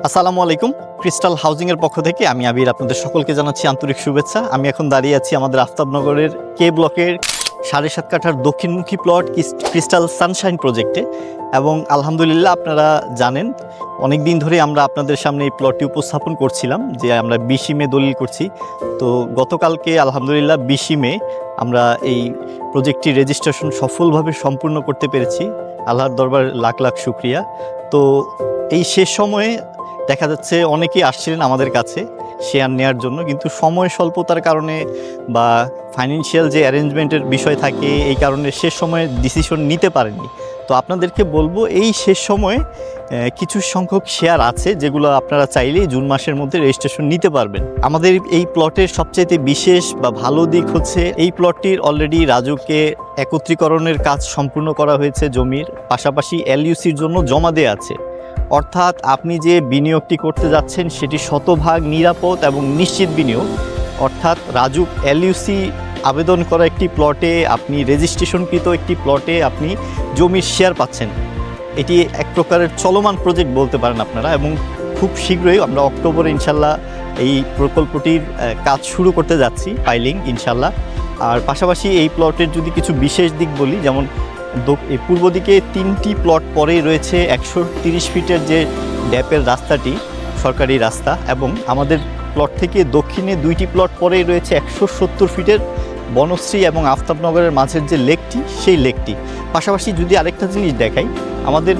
আসসালামু আলাইকুম। Crystal housing এর পক্ষ থেকে আমি আবির আপনাদের সকলকে জানাচ্ছি আন্তরিক শুভেচ্ছা। আমি এখন দাঁড়িয়ে আছি আমাদের আফতাবনগরের কে ব্লকের 7.5 কাঠার দক্ষিণমুখী প্লট ক্রিস্টাল সানশাইন প্রজেক্টে, এবং আলহামদুলিল্লাহ আপনারা জানেন অনেক দিন ধরে আমরা আপনাদের সামনে এই প্লটটি উপস্থাপন করছিলাম যে আমরা 20 মে দলিল করছি। তো গতকালকে আলহামদুলিল্লাহ 20 মে আমরা এই প্রজেক্টটি রেজিস্ট্রেশন সফলভাবে সম্পূর্ণ করতে পেরেছি। আল্লাহর দরবার লাখ লাখ শুকরিয়া। তো এই শেষ সময়ে দেখা যাচ্ছে অনেকেই আসছিলেন আমাদের কাছে শেয়ার নেওয়ার জন্য, কিন্তু সময় স্বল্পতার কারণে বা ফাইন্যান্সিয়াল যে অ্যারেঞ্জমেন্টের বিষয় থাকে এই কারণে শেষ সময়ে ডিসিশন নিতে পারেননি। তো আপনাদেরকে বলবো এই শেষ সময়ে কিছু সংখ্যক শেয়ার আছে যেগুলো আপনারা চাইলেই জুন মাসের মধ্যে রেজিস্ট্রেশন নিতে পারবেন। আমাদের এই প্লটের সবচাইতে বিশেষ বা ভালো দিক হচ্ছে এই প্লটটির অলরেডি রাজুকে একত্রীকরণের কাজ সম্পূর্ণ করা হয়েছে, জমির পাশাপাশি এলইউসির জন্য জমা দেওয়া আছে। অর্থাৎ আপনি যে বিনিয়োগটি করতে যাচ্ছেন সেটি শতভাগ নিরাপদ এবং নিশ্চিত বিনিয়োগ। অর্থাৎ রাজুক এলইউসি আবেদন করা একটি প্লটে আপনি রেজিস্ট্রেশনকৃত একটি প্লটে আপনি জমির শেয়ার পাচ্ছেন। এটি এক প্রকারের চলমান প্রজেক্ট বলতে পারেন আপনারা, এবং খুব শীঘ্রই আমরা অক্টোবরে ইনশাল্লাহ এই প্রকল্পটির কাজ শুরু করতে যাচ্ছি, ফাইলিং ইনশাল্লাহ। আর পাশাপাশি এই প্লটের যদি কিছু বিশেষ দিক বলি, যেমন পূর্ব দিকে 3টি প্লট পরেই রয়েছে 130 ফিটের যে ড্যাপের রাস্তাটি, সরকারি রাস্তা, এবং আমাদের প্লট থেকে দক্ষিণে 2টি প্লট পরেই রয়েছে 170 ফিটের বনশ্রী এবং আফতাবনগরের মাঝের যে লেকটি, সেই লেকটি। পাশাপাশি যদি আরেকটা জিনিস দেখাই, আমাদের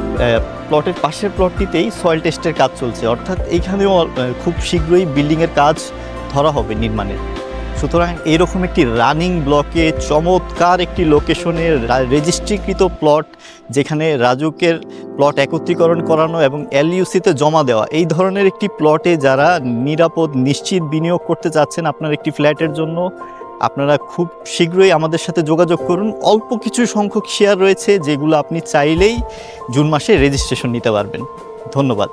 প্লটের পাশের প্লটটিতেই সয়েল টেস্টের কাজ চলছে, অর্থাৎ এইখানেও খুব শীঘ্রই বিল্ডিংয়ের কাজ ধরা হবে নির্মাণের। সুতরাং এইরকম একটি রানিং ব্লকে চমৎকার একটি লোকেশনের রেজিস্ট্রিকৃত প্লট, যেখানে রাজুকের প্লট একত্রীকরণ করানো এবং এলইউসিতে জমা দেওয়া, এই ধরনের একটি প্লটে যারা নিরাপদ নিশ্চিত বিনিয়োগ করতে চাচ্ছেন আপনার একটি ফ্ল্যাটের জন্য, আপনারা খুব শীঘ্রই আমাদের সাথে যোগাযোগ করুন। অল্প কিছু সংখ্যক শেয়ার রয়েছে যেগুলো আপনি চাইলেই জুন মাসে রেজিস্ট্রেশন নিতে পারবেন। ধন্যবাদ।